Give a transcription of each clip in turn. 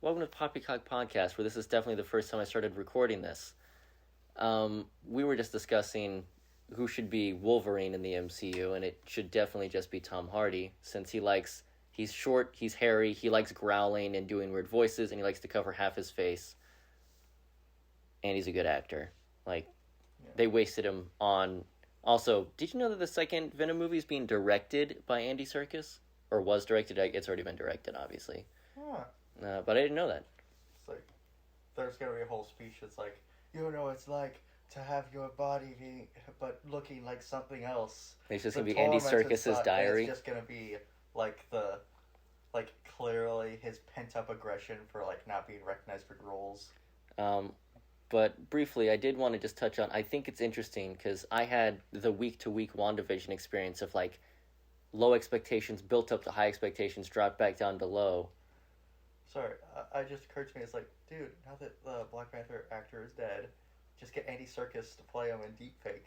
Welcome to Poppycock Podcast, where this is definitely the first time I started recording this. We were just discussing who should be Wolverine in the MCU, and it should definitely just be Tom Hardy, since he's short, he's hairy, he likes growling and doing weird voices, and he likes to cover half his face. And he's a good actor. They wasted him on... Also, did you know that the second Venom movie is being directed by Andy Serkis? Or was directed? It's already been directed, obviously. Huh. But I didn't know that. It's like, there's gonna be a whole speech that's like, you know, it's like to have your body but looking like something else. It's just gonna be Andy Serkis's diary. It's just gonna be clearly his pent up aggression for not being recognized for roles. But briefly, I did want to just touch on, I think it's interesting because I had the week-to-week WandaVision experience of low expectations built up to high expectations, dropped back down to low. Sorry, it just occurred to me, it's like, dude, now that the Black Panther actor is dead, just get Andy Serkis to play him in deepfake.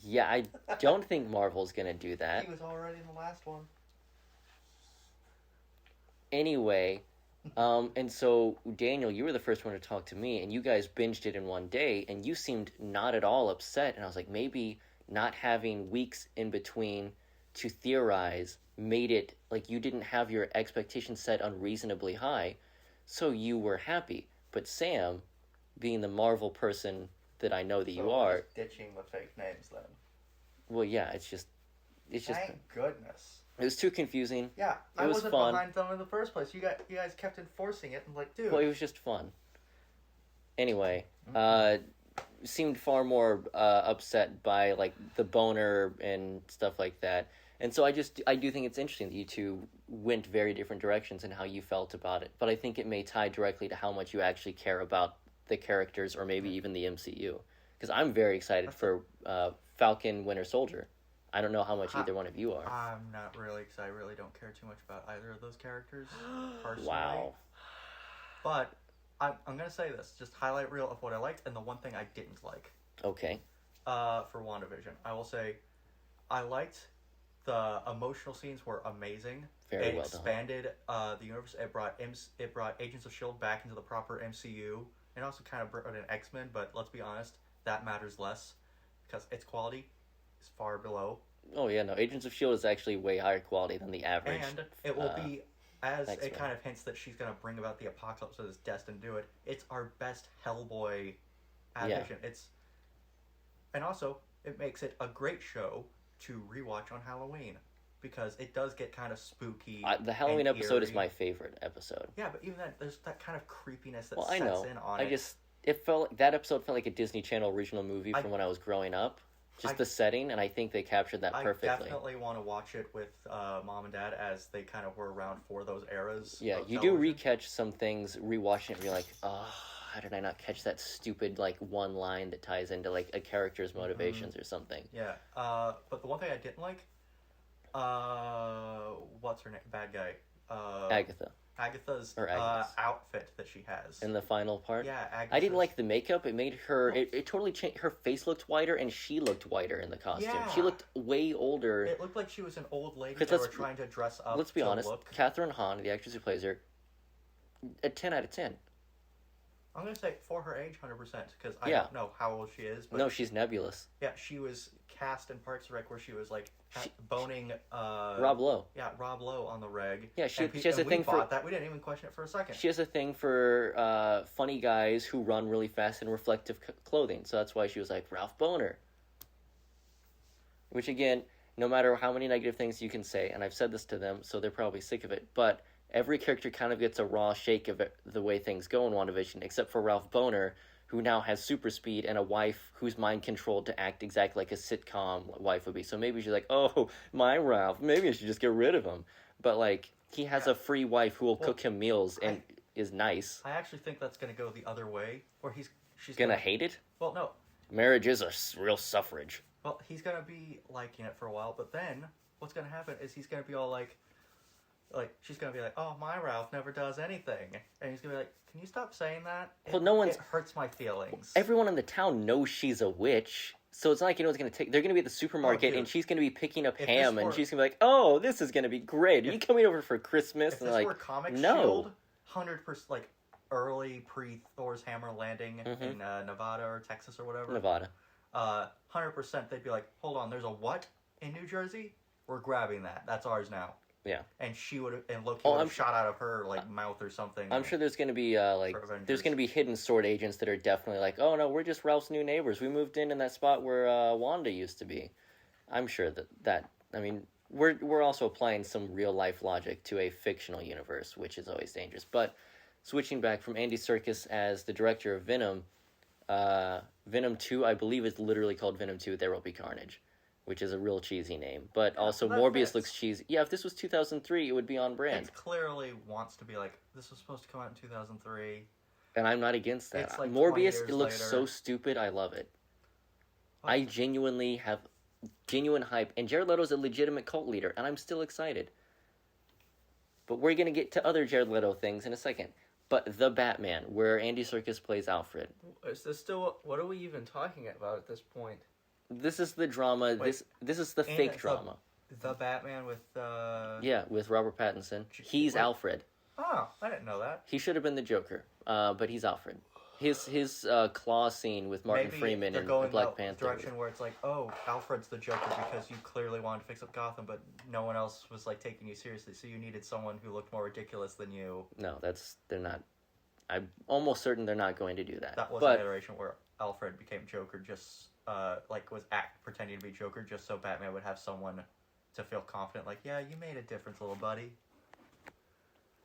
Yeah, I don't think Marvel's gonna do that. He was already in the last one. Anyway, and so, Daniel, you were the first one to talk to me, and you guys binged it in one day, and you seemed not at all upset, and I was like, maybe not having weeks in between to theorize made it you didn't have your expectations set unreasonably high, so you were happy. But Sam, being the Marvel person that I know that you are, just ditching the fake names then. Well, yeah, it's just thank goodness. It was too confusing. Yeah, I wasn't fun. Behind them in the first place. You guys kept enforcing it, and dude. Well, it was just fun. Anyway, seemed far more upset by the Bohner and stuff like that. And so I do think it's interesting that you two went very different directions in how you felt about it. But I think it may tie directly to how much you actually care about the characters or maybe even the MCU. Because I'm very excited for Falcon Winter Soldier. I don't know how much either one of you are. I'm not really, because I really don't care too much about either of those characters, personally. Wow. But I'm going to say this, just highlight reel of what I liked and the one thing I didn't like. Okay. For WandaVision. I will say, I liked... The emotional scenes were amazing. Very well done. It expanded the universe. It brought Agents of S.H.I.E.L.D. back into the proper MCU. And also kind of brought in X-Men, but let's be honest, that matters less. Because its quality is far below. Oh yeah, no, Agents of S.H.I.E.L.D. is actually way higher quality than the average. And it will be, as X-Men. It kind of hints that she's going to bring about the apocalypse or is destined to do it, it's our best Hellboy adaptation. Yeah. And also, it makes it a great show to rewatch on Halloween, because it does get kind of spooky. The Halloween and episode eerie. is my favorite episode. Yeah, but even then, there's that kind of creepiness that I know. sets in on it. It felt that episode felt like a Disney Channel original movie from when I was growing up. Just the setting, and I think they captured that perfectly. I definitely want to watch it with mom and dad, as they kind of were around for those eras. Yeah, you do recatch some things, rewatching it, and you're like, oh, how did I not catch that stupid one line that ties into a character's motivations or something? Yeah, but the one thing I didn't like, what's her name? Bad guy. Agatha's outfit that she has in the final part. Yeah, I didn't like the makeup. It made her. It totally changed. Her face looked whiter, and she looked whiter in the costume. Yeah. She looked way older. It looked like she was an old lady that were trying to dress up. Let's be honest. Catherine Hahn, the actress who plays her, a 10 out of 10. I'm going to say for her age, 100%, because I don't know how old she is. But no, she's nebulous. Yeah, she was cast in Parks and Rec where she was boning... Rob Lowe. Yeah, Rob Lowe on the reg. Yeah, she has a thing for... that. We didn't even question it for a second. She has a thing for funny guys who run really fast in reflective clothing, so that's why she was like, Ralph Bohner. Which, again, no matter how many negative things you can say, and I've said this to them, so they're probably sick of it, but... Every character kind of gets a raw shake of it, the way things go in WandaVision, except for Ralph Bohner, who now has super speed and a wife who's mind-controlled to act exactly like a sitcom wife would be. So maybe she's like, oh, my Ralph, maybe I should just get rid of him. But, he has a free wife who will cook him meals and is nice. I actually think that's going to go the other way, where she's going to hate it? Well, no. Marriage is a real suffrage. Well, he's going to be liking it for a while, but then what's going to happen is he's going to be all she's going to be like, oh, my Ralph never does anything. And he's going to be like, can you stop saying that? It hurts my feelings. Everyone in the town knows she's a witch. So it's not like you know what's going to take... They're going to be at the supermarket, and she's going to be picking up ham, and she's going to be like, oh, this is going to be great. Are you coming over for Christmas? If this were Comic Shield, 100%, like, early pre-Thor's hammer landing in Nevada or Texas or whatever. Nevada. 100% they'd be like, hold on, there's a what in New Jersey? We're grabbing that. That's ours now. Yeah. And she would have, and Loki would have shot out of her, like, mouth or something. I'm sure there's going to be, there's going to be hidden sword agents that are definitely like, oh, no, we're just Ralph's new neighbors. We moved in that spot where Wanda used to be. I'm sure I mean, we're also applying some real-life logic to a fictional universe, which is always dangerous. But switching back from Andy Serkis as the director of Venom, Venom 2, I believe, is literally called Venom 2, There Will Be Carnage, which is a real cheesy name. But also, Morbius looks cheesy. Yeah, if this was 2003, it would be on brand. It clearly wants to be like, this was supposed to come out in 2003. And I'm not against that. It's like Morbius, it looks so stupid, I love it. What? I genuinely have genuine hype. And Jared Leto's a legitimate cult leader, and I'm still excited. But we're going to get to other Jared Leto things in a second. But The Batman, where Andy Serkis plays Alfred. Is this still... What are we even talking about at this point? This is the drama. Wait, this is the fake drama. The Batman with... Yeah, with Robert Pattinson. He's Alfred. Oh, I didn't know that. He should have been the Joker, but he's Alfred. His claw scene with Martin Freeman and Black Panther. Direction where it's like, oh, Alfred's the Joker because you clearly wanted to fix up Gotham, but no one else was like taking you seriously, so you needed someone who looked more ridiculous than you. No, they're not. I'm almost certain they're not going to do that. That was an iteration where Alfred became Joker, just was pretending to be Joker, just so Batman would have someone to feel confident. Like, yeah, you made a difference, little buddy.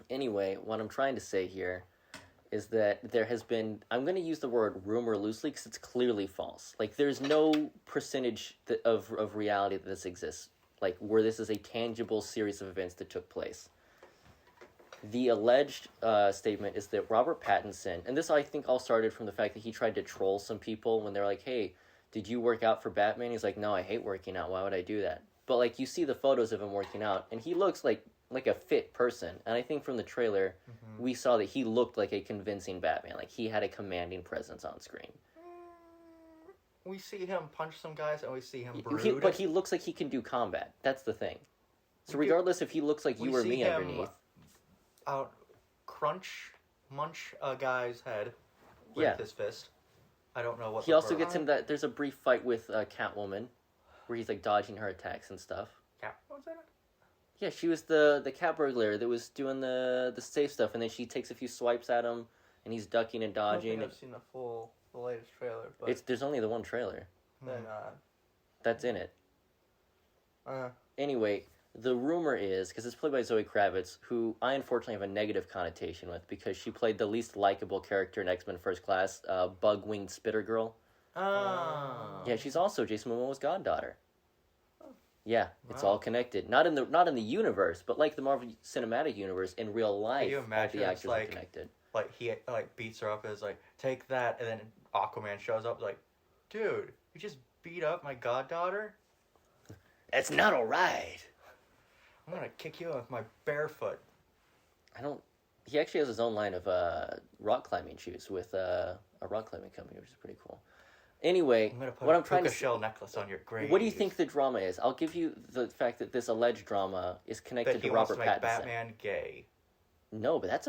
Anyway, what I'm trying to say here is that there has been, I'm going to use the word rumor loosely because it's clearly false. Like, there's no percentage of reality that this exists, like, where this is a tangible series of events that took place. The alleged statement is that Robert Pattinson, and this I think all started from the fact that he tried to troll some people when they're like, hey, did you work out for Batman? He's like, no, I hate working out. Why would I do that? But, like, you see the photos of him working out, and he looks like a fit person. And I think from the trailer, we saw that he looked like a convincing Batman. Like, he had a commanding presence on screen. We see him punch some guys, and we see him brood. But he looks like he can do combat. That's the thing. So regardless if he looks like you or me underneath... munch a guy's head with his fist. I don't know what. He also gets in that. There's a brief fight with Catwoman, where he's like dodging her attacks and stuff. Catwoman's in it? Yeah, she was the cat burglar that was doing the safe stuff, and then she takes a few swipes at him, and he's ducking and dodging. I don't think I've seen the latest trailer, but there's only the one trailer. Then that's in it. Anyway. The rumor is, because it's played by Zoe Kravitz, who I unfortunately have a negative connotation with, because she played the least likable character in X-Men First Class, Bug-Winged Spitter Girl. Oh. Yeah, she's also Jason Momoa's goddaughter. Yeah, it's all connected. Not in the universe, but like the Marvel Cinematic Universe, in real life, all the actors are connected. Like, he beats her up and is like, take that, and then Aquaman shows up like, dude, you just beat up my goddaughter? That's not alright. I'm gonna kick you with my bare foot. He actually has his own line of rock climbing shoes with a rock climbing company, which is pretty cool. Anyway, I'm gonna put a puka shell necklace on your grave. What do you think the drama is? I'll give you the fact that this alleged drama is connected to Robert Pattinson. That he wants to make Batman gay. No, but that's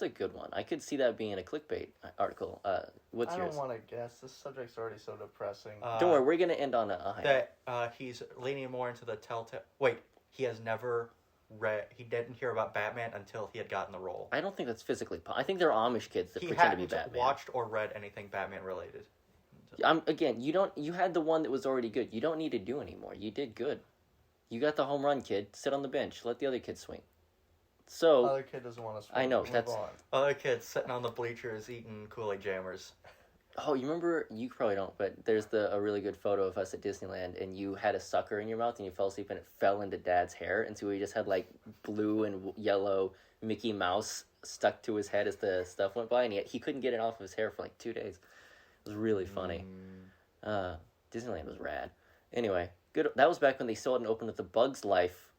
a good one. I could see that being a clickbait article. What's yours? I don't want to guess. This subject's already so depressing. Don't worry, we're gonna end on a high. That he's leaning more into the telltale. Wait. He has never read... He didn't hear about Batman until he had gotten the role. I don't think that's physically possible. I think there are Amish kids that pretend to be Batman. He hadn't watched or read anything Batman-related. Again, you had the one that was already good. You don't need to do anymore. You did good. You got the home run, kid. Sit on the bench. Let the other kid swing. So... Other kid doesn't want to swing. I know, that's... Other kid's sitting on the bleachers eating Kool-Aid jammers. Oh, you remember, you probably don't, but there's a really good photo of us at Disneyland, and you had a sucker in your mouth, and you fell asleep, and it fell into Dad's hair, and so we just had, like, blue and yellow Mickey Mouse stuck to his head as the stuff went by, and he couldn't get it off of his hair for, like, 2 days. It was really funny. Disneyland was rad. Anyway, good. That was back when they still hadn't opened with the Bugs Life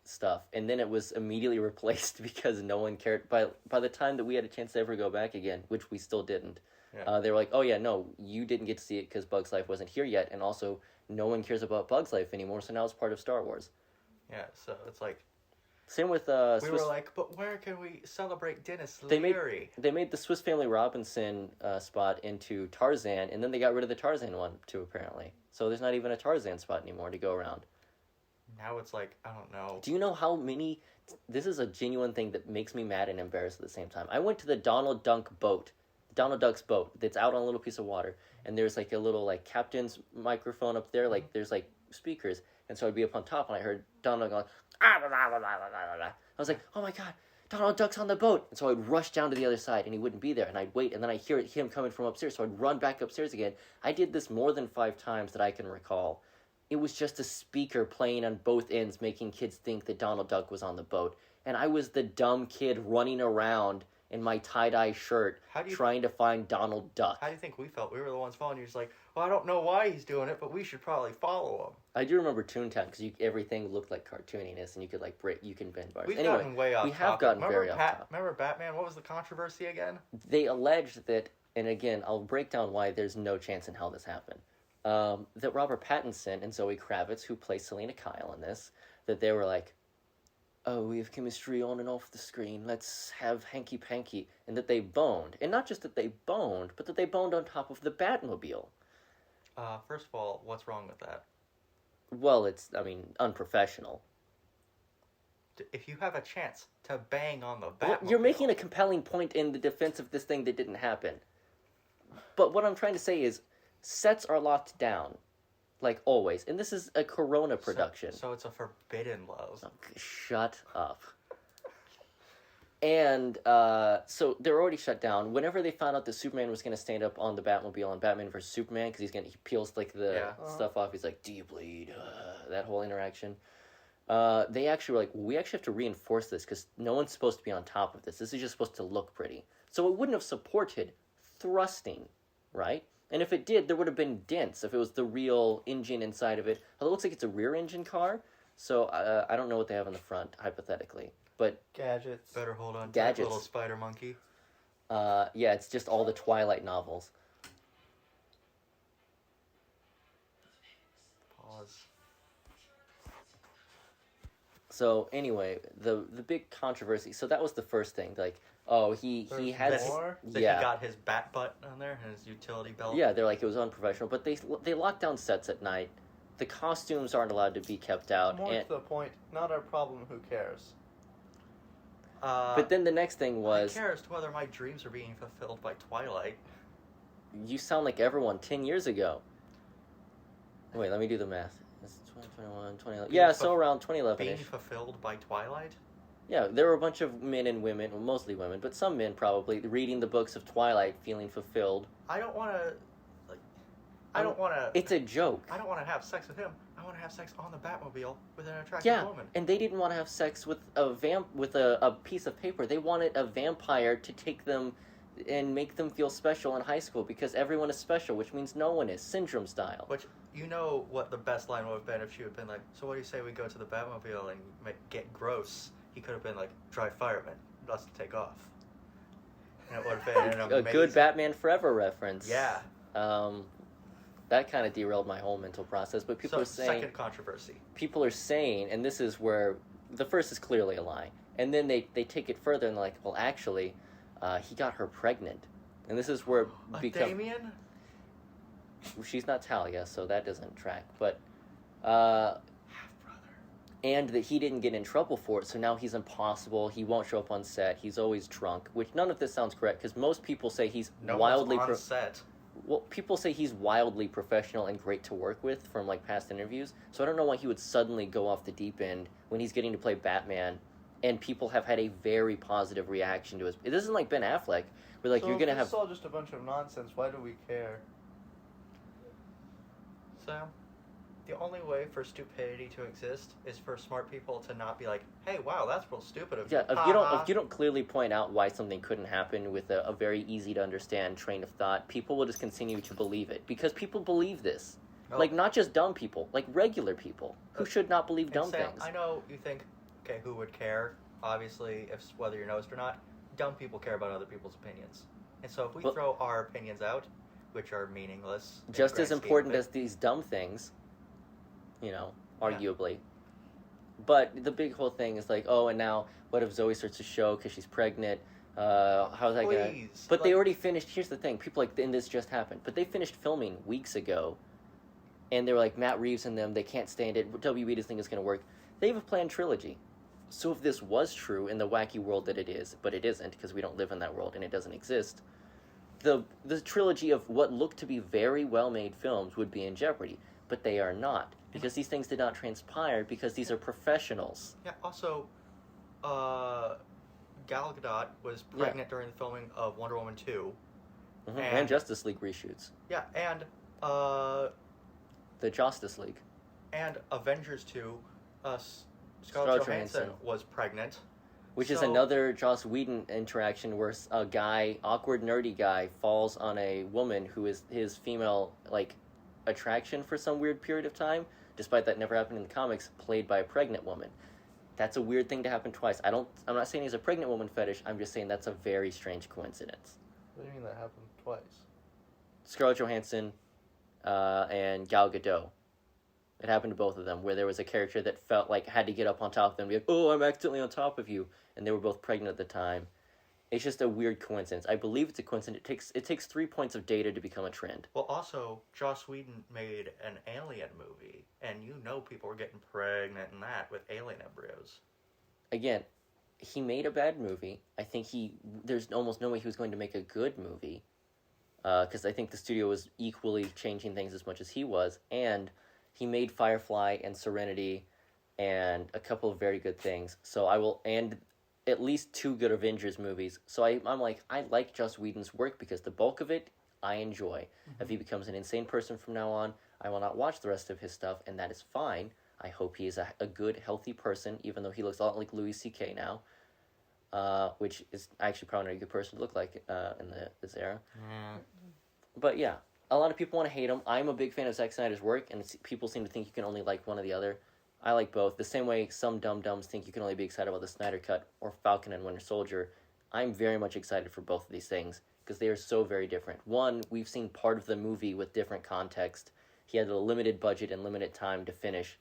stuff, and then it was immediately replaced because no one cared. By the time that we had a chance to ever go back again, which we still didn't, they were like, oh yeah, no, you didn't get to see it because Bugs Life wasn't here yet, and also no one cares about Bugs Life anymore, so now it's part of Star Wars. Yeah, so it's like, Same with we were like, but where can we celebrate Dennis Leary? They made the Swiss Family Robinson spot into Tarzan, and then they got rid of the Tarzan one too, apparently. So there's not even a Tarzan spot anymore to go around. Now it's like, I don't know. Do you know how many? This is a genuine thing that makes me mad and embarrassed at the same time. I went to the Donald Duck's boat that's out on a little piece of water, and there's like a little like captain's microphone up there, like there's like speakers, and so I'd be up on top, and I heard Donald going, ah, blah, blah, blah, blah, blah, blah. I was like, oh my god, Donald Duck's on the boat, and so I'd rush down to the other side, and he wouldn't be there, and I'd wait, and then I'd hear him coming from upstairs, so I'd run back upstairs again. I did this more than 5 times that I can recall. It was just a speaker playing on both ends, making kids think that Donald Duck was on the boat. And I was the dumb kid running around in my tie-dye shirt trying to find Donald Duck. How do you think we felt? We were the ones following you. Just like, well, I don't know why he's doing it, but we should probably follow him. I do remember Toontown because everything looked like cartooniness, and you could like you can bend bars. We've gotten way off. We have gotten very off topic. Remember Batman? What was the controversy again? They alleged that, and again, I'll break down why there's no chance in hell this happened. That Robert Pattinson and Zoe Kravitz, who play Selena Kyle in this, that they were like, oh, we have chemistry on and off the screen, let's have hanky-panky, and that they boned. And not just that they boned, but that they boned on top of the Batmobile. First of all, what's wrong with that? Well, it's, unprofessional. If you have a chance to bang on the Batmobile... Well, you're making a compelling point in the defense of this thing that didn't happen. But what I'm trying to say is, sets are locked down, like always, and this is a Corona production. So it's a forbidden love. Oh, shut up. And so they're already shut down. Whenever they found out that Superman was going to stand up on the Batmobile on Batman vs Superman, because he peels like the stuff off. He's like, "Do you bleed?" That whole interaction. They actually were like, "We actually have to reinforce this because no one's supposed to be on top of this. This is just supposed to look pretty." So it wouldn't have supported thrusting, right? And if it did, there would have been dents if it was the real engine inside of it. Although it looks like it's a rear engine car, so I don't know what they have in the front, hypothetically. But gadgets. Better hold on to gadgets. Little spider monkey. Yeah, it's just all the Twilight novels. Pause. So anyway, the big controversy. So that was the first thing. Like, oh, he has he got his bat butt on there and his utility belt. Yeah, they're like it was unprofessional, but they lock down sets at night. The costumes aren't allowed to be kept out. More to the point, not our problem. Who cares? But then the next thing was... Who cares whether my dreams are being fulfilled by Twilight? You sound like everyone 10 years ago. Wait, let me do the math. It's 2021, 2011. Yeah, so around 2011-ish. Being fulfilled by Twilight? Yeah, there were a bunch of men and women, well, mostly women, but some men probably, reading the books of Twilight, feeling fulfilled. I don't want to... I don't want to... It's a joke. I don't want to have sex with him. I want to have sex on the Batmobile with an attractive woman. And they didn't want to have sex with a piece of paper. They wanted a vampire to take them and make them feel special in high school because everyone is special, which means no one is, syndrome style. Which, you know what the best line would have been if she would have been like, so what do you say we go to the Batmobile and get gross? He could have been like, dry fireman, let's take off. And it would have been an amazing... A good Batman Forever reference. Yeah. That kind of derailed my whole mental process, but people are saying... Second controversy. People are saying, and this is where... The first is clearly a lie. And then they take it further and they're like, well, actually, he got her pregnant. And this is where... Damien? She's not Talia, so that doesn't track. But... Half-brother. And that he didn't get in trouble for it, so now he's impossible. He won't show up on set. He's always drunk. Which none of this sounds correct, because most people say he's wildly... on set. Well, people say he's wildly professional and great to work with from, like, past interviews. So I don't know why he would suddenly go off the deep end when he's getting to play Batman. And people have had a very positive reaction to his... It isn't like Ben Affleck, where, like, so you're going to have... it's all just a bunch of nonsense. Why do we care? Sam, the only way for stupidity to exist is for smart people to not be like, hey, wow, that's real stupid of you. Yeah, if you don't clearly point out why something couldn't happen with a very easy-to-understand train of thought, people will just continue to believe it. Because people believe this. Oh. Like, not just dumb people. Like, regular people who should not believe dumb Sam, things. I know you think, okay, who would care? Obviously, whether you're nosed or not, dumb people care about other people's opinions. And so if we throw our opinions out, which are meaningless... Just as important as these dumb things... You know, arguably. But the big whole thing is like, oh, and now what if Zoe starts to show because she's pregnant? How's that gonna? But they already finished. Here's the thing: people like, and this just happened, but they finished filming weeks ago, and they were like Matt Reeves and them. They can't stand it. WB doesn't think it's gonna work. They have a planned trilogy. So if this was true in the wacky world that it is, but it isn't because we don't live in that world and it doesn't exist, the trilogy of what looked to be very well made films would be in jeopardy. But they are not, because these things did not transpire, because these are professionals. Yeah, also, Gal Gadot was pregnant during the filming of Wonder Woman 2. Mm-hmm. And Justice League reshoots. Yeah, and, the Justice League. And Avengers 2, Scarlett Johansson was pregnant. Which is another Joss Whedon interaction where a guy, awkward, nerdy guy, falls on a woman who is his female, attraction for some weird period of time, despite that never happened in the comics, played by a pregnant woman. That's a weird thing to happen twice. I'm not saying he's a pregnant woman fetish, I'm just saying that's a very strange coincidence. What do you mean that happened twice? Scarlett Johansson and Gal Gadot. It happened to both of them, where there was a character that felt like had to get up on top of them and be like, oh, I'm accidentally on top of you. And they were both pregnant at the time. It's just a weird coincidence. I believe it's a coincidence. It takes 3 points of data to become a trend. Well, also, Joss Whedon made an Alien movie, and people were getting pregnant in that with alien embryos. Again, he made a bad movie. I think there's almost no way he was going to make a good movie, because I think the studio was equally changing things as much as he was, and he made Firefly and Serenity and a couple of very good things. And at least 2 good Avengers movies. So I'm like, I like Joss Whedon's work because the bulk of it I enjoy. Mm-hmm. If he becomes an insane person from now on, I will not watch the rest of his stuff, and that is fine. I hope he is a good, healthy person, even though he looks a lot like Louis C.K. now, which is actually probably not a good person to look like in this era. Yeah. But yeah, a lot of people want to hate him. I'm a big fan of Zack Snyder's work, and people seem to think you can only like one or the other. I like both. The same way some dum-dums think you can only be excited about the Snyder Cut or Falcon and Winter Soldier. I'm very much excited for both of these things because they are so very different. One, we've seen part of the movie with different context. He had a limited budget and limited time to finish.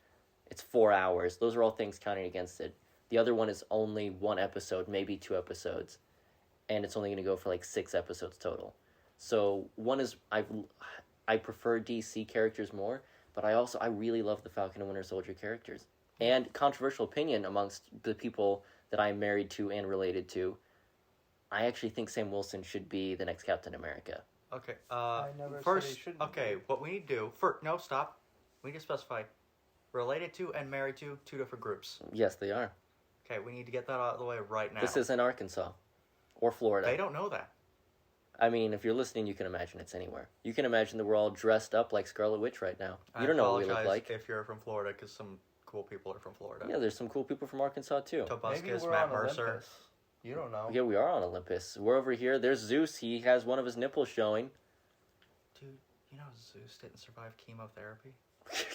It's 4 hours. Those are all things counting against it. The other one is only 1 episode, maybe 2 episodes. And it's only going to go for 6 episodes total. So one is, I prefer DC characters more, but I really love the Falcon and Winter Soldier characters. And controversial opinion amongst the people that I'm married to and related to, I actually think Sam Wilson should be the next Captain America. Okay, I never first, said he shouldn't okay, be. what we need to do, no, stop. We need to specify related to and married to 2 different groups. Yes, they are. Okay, we need to get that out of the way right now. This is in Arkansas. Or Florida. They don't know that. I mean, if you're listening, you can imagine it's anywhere. You can imagine that we're all dressed up like Scarlet Witch right now. You don't know what we look like. If you're from Florida, because some cool people are from Florida. Yeah, there's some cool people from Arkansas, too. Tobuscus, Matt Mercer. Olympus. You don't know. Yeah, we are on Olympus. We're over here. There's Zeus. He has one of his nipples showing. Dude, Zeus didn't survive chemotherapy?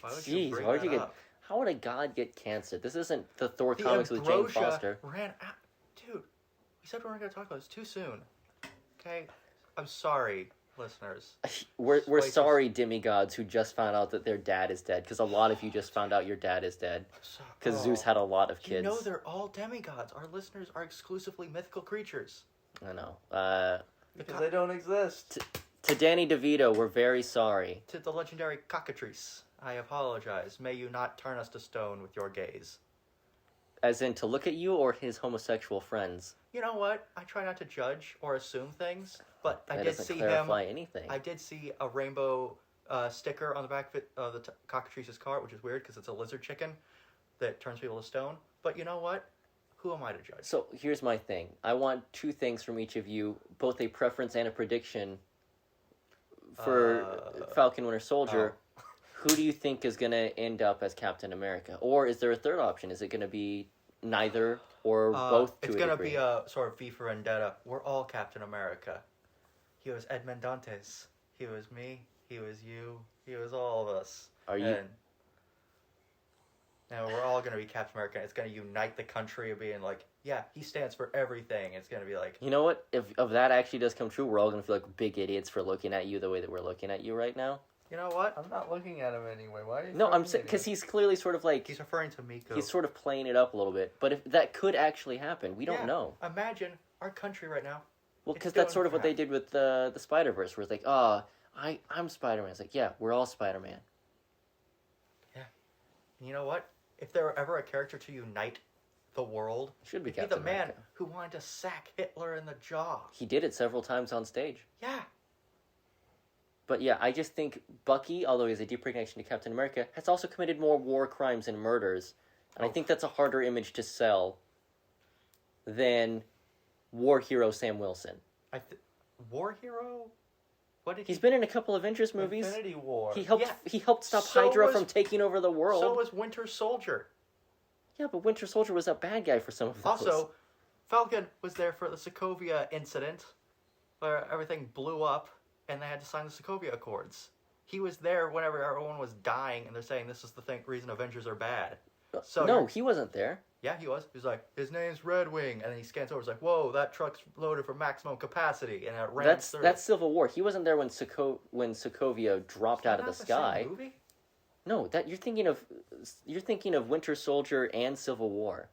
Why would you bring that up? How would a god get cancer? This isn't the Thor comics with Jane Foster. Ran out. Dude, we said we weren't going to talk about this too soon. Okay? I'm sorry, listeners. We're sorry, demigods, who just found out that their dad is dead, because a lot of you just found out your dad is dead. Because Zeus had a lot of kids. They're all demigods. Our listeners are exclusively mythical creatures. I know. Because they don't exist. To Danny DeVito, we're very sorry. To the legendary cockatrice, I apologize. May you not turn us to stone with your gaze. As in, to look at you or his homosexual friends? You know what? I try not to judge or assume things, but That I did doesn't see clarify anything. I did see a rainbow sticker on the back of the cockatrice's car, which is weird because it's a lizard chicken that turns people to stone. But you know what? Who am I to judge? So here's my thing. I want 2 things from each of you, both a preference and a prediction for Falcon Winter Soldier. Who do you think is going to end up as Captain America? Or is there a third option? Is it going to be neither or both to a degree? It's going to be a sort of V for Vendetta. We're all Captain America. He was Edmond Dantes. He was me. He was you. He was all of us. Are you... Now we're all going to be Captain America. It's going to unite the country of being like, yeah, he stands for everything. It's going to be like... You know what? If that actually does come true, we're all going to feel like big idiots for looking at you the way that we're looking at you right now. You know what? I'm not looking at him anyway. Why are you? No, I'm saying because he's clearly sort of like he's referring to Miko. He's sort of playing it up a little bit. But if that could actually happen, we don't know. Imagine our country right now. Well, because that's sort of what they did with the Spider-Verse, where it's like, I'm Spider-Man. It's like, yeah, we're all Spider-Man. Yeah. You know what? If there were ever a character to unite the world, Should be Captain Captain America. America. Man who wanted to sack Hitler in the jaw. He did it several times on stage. Yeah. But yeah, I just think Bucky, although he has a deeper connection to Captain America, has also committed more war crimes and murders. And I think that's a harder image to sell than war hero Sam Wilson. War hero? What did He's been in a couple of Avengers movies. Infinity War. He helped stop Hydra from taking over the world. So was Winter Soldier. Yeah, but Winter Soldier was a bad guy for some of those. Also, Falcon was there for the Sokovia incident, where everything blew up and they had to sign the Sokovia Accords. He was there whenever everyone was dying, and they're saying this is the reason Avengers are bad. So no, he wasn't there. Yeah, he was. He was like, his name's Red Wing, and then he scans over. He's like, whoa, that truck's loaded for maximum capacity, and it ran through. That's Civil War. He wasn't there when Sokovia dropped out of the sky. Same movie? No, that you're thinking of Winter Soldier and Civil War.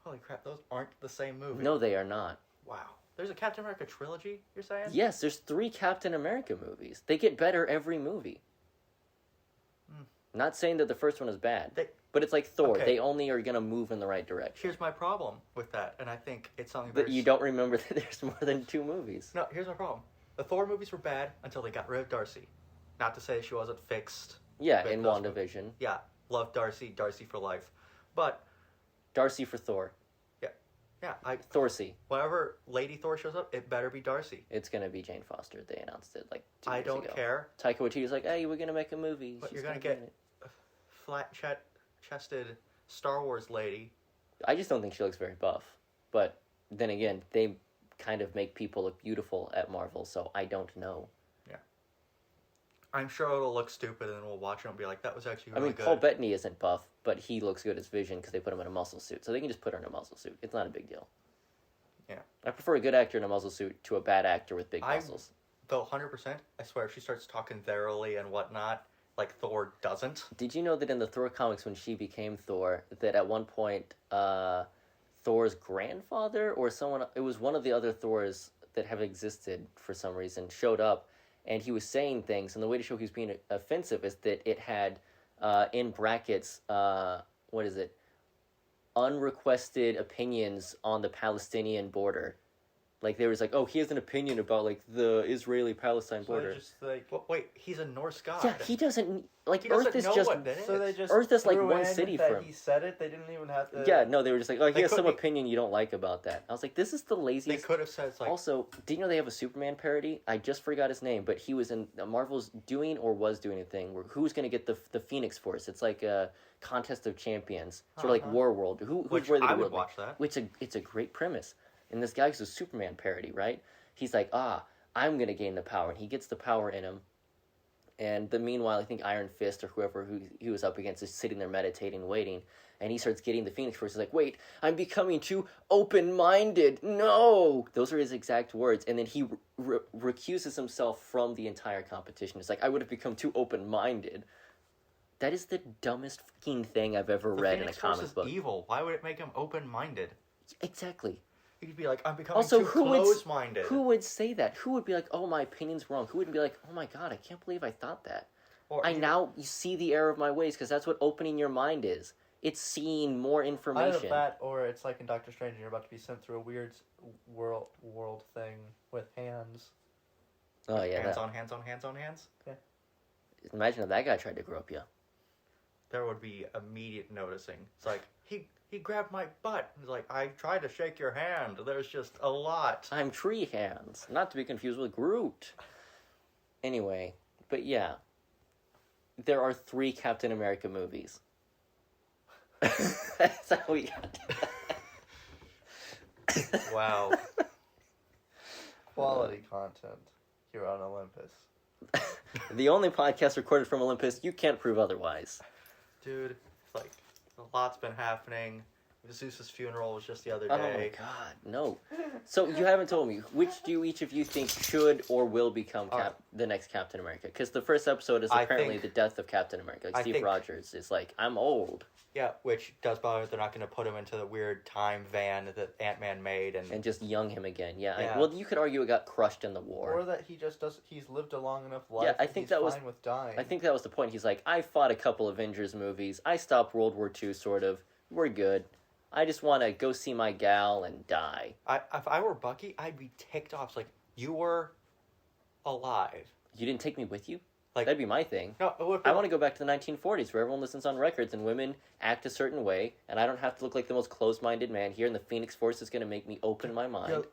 Holy crap, those aren't the same movie. No, they are not. Wow. There's a Captain America trilogy, you're saying? Yes, there's 3 Captain America movies. They get better every movie. Not saying that the first one is bad, but it's like Thor. Okay. They only are going to move in the right direction. Here's my problem with that, and I think it's something that you don't remember that there's more than 2 movies. No, here's my problem. The Thor movies were bad until they got rid of Darcy. Not to say she wasn't fixed. Yeah, in WandaVision. Yeah, love Darcy for life. But Darcy for Thor. Yeah, Thorsey. Whenever Lady Thor shows up, it better be Darcy. It's gonna be Jane Foster. They announced it like 2 years ago. I don't care. Taika Waititi's like, hey, we're gonna make a movie. But you're gonna get a flat-chested Star Wars lady. I just don't think she looks very buff. But then again, they kind of make people look beautiful at Marvel, so I don't know. Yeah. I'm sure it'll look stupid, and then we'll watch it and be like, that was actually really good. Paul Bettany isn't buff, but he looks good as Vision because they put him in a muscle suit. So they can just put her in a muscle suit. It's not a big deal. Yeah. I prefer a good actor in a muscle suit to a bad actor with big muscles. Though 100%, I swear, if she starts talking thoroughly and whatnot, like Thor doesn't. Did you know that in the Thor comics, when she became Thor, that at one point, Thor's grandfather or someone, it was one of the other Thors that have existed for some reason, showed up, and he was saying things, and the way to show he was being offensive is that it had, in brackets, unrequested opinions on the Palestinian border. Like, there was like, oh, he has an opinion about, like, the Israeli-Palestine border. Just, like... Well, wait, he's a Norse god. Yeah, he doesn't... Like, he doesn't Earth is know just... what that is. So they just Earth is, like, one city that for him. He said it, they didn't even have to... Yeah, no, they were just like, oh, he has some opinion you don't like about that. I was like, this is the laziest... They could have said, like... Also, do you know they have a Superman parody? I just forgot his name, but he was in... Marvel's doing or was doing a thing where who's going to get the Phoenix Force? It's like a contest of champions. Sort of like War World. Who's worthy I to would watch that. It's a great premise. And this guy who's a Superman parody, right? He's like, I'm going to gain the power. And he gets the power in him. And meanwhile, I think Iron Fist or whoever who he was up against is sitting there meditating, waiting. And he starts getting the Phoenix Force. He's like, wait, I'm becoming too open-minded. No! Those are his exact words. And then he recuses himself from the entire competition. It's like, I would have become too open-minded. That is the dumbest fucking thing I've ever read in a comic book. The Phoenix Force is evil. Why would it make him open-minded? Exactly. He could be like, I'm becoming too close-minded. Who would say that? Who would be like, oh, my opinion's wrong? Who would be like, oh my god, I can't believe I thought that. Now you see the error of my ways, because that's what opening your mind is. It's seeing more information. Either that, or it's like in Doctor Strange, you're about to be sent through a weird world thing with hands. Oh, yeah. Hands on hands? Yeah. Imagine if that guy tried to grope you. There would be immediate noticing. It's like, he grabbed my butt. He's like, I tried to shake your hand. There's just a lot. I'm Tree Hands. Not to be confused with Groot. Anyway, but yeah. There are 3 Captain America movies. That's how we got to that. Wow. Quality content here on Olympus. The only podcast recorded from Olympus, you can't prove otherwise. Dude, it's like, a lot's been happening. Zeus's funeral was just the other Oh my day. god, no. So you haven't told me, which do each of you think should or will become the next Captain America? Because the first episode is apparently the death of Captain America. Like Steve Rogers is like, I'm old. Yeah, which does bother. They're not going to put him into the weird time van that Ant-Man made and just young him again. Yeah. Well, you could argue it got crushed in the war, or that he just does. He's lived a long enough life. Yeah, I think that was fine with dying. I think that was the point. He's like, I fought a couple Avengers movies. I stopped World War II, sort of. We're good. I just want to go see my gal and die. If I were Bucky, I'd be ticked off. It's like, you were alive. You didn't take me with you? Like, that'd be my thing. No, I want to go back to the 1940s where everyone listens on records and women act a certain way, and I don't have to look like the most closed-minded man here, and the Phoenix Force is going to make me open my mind.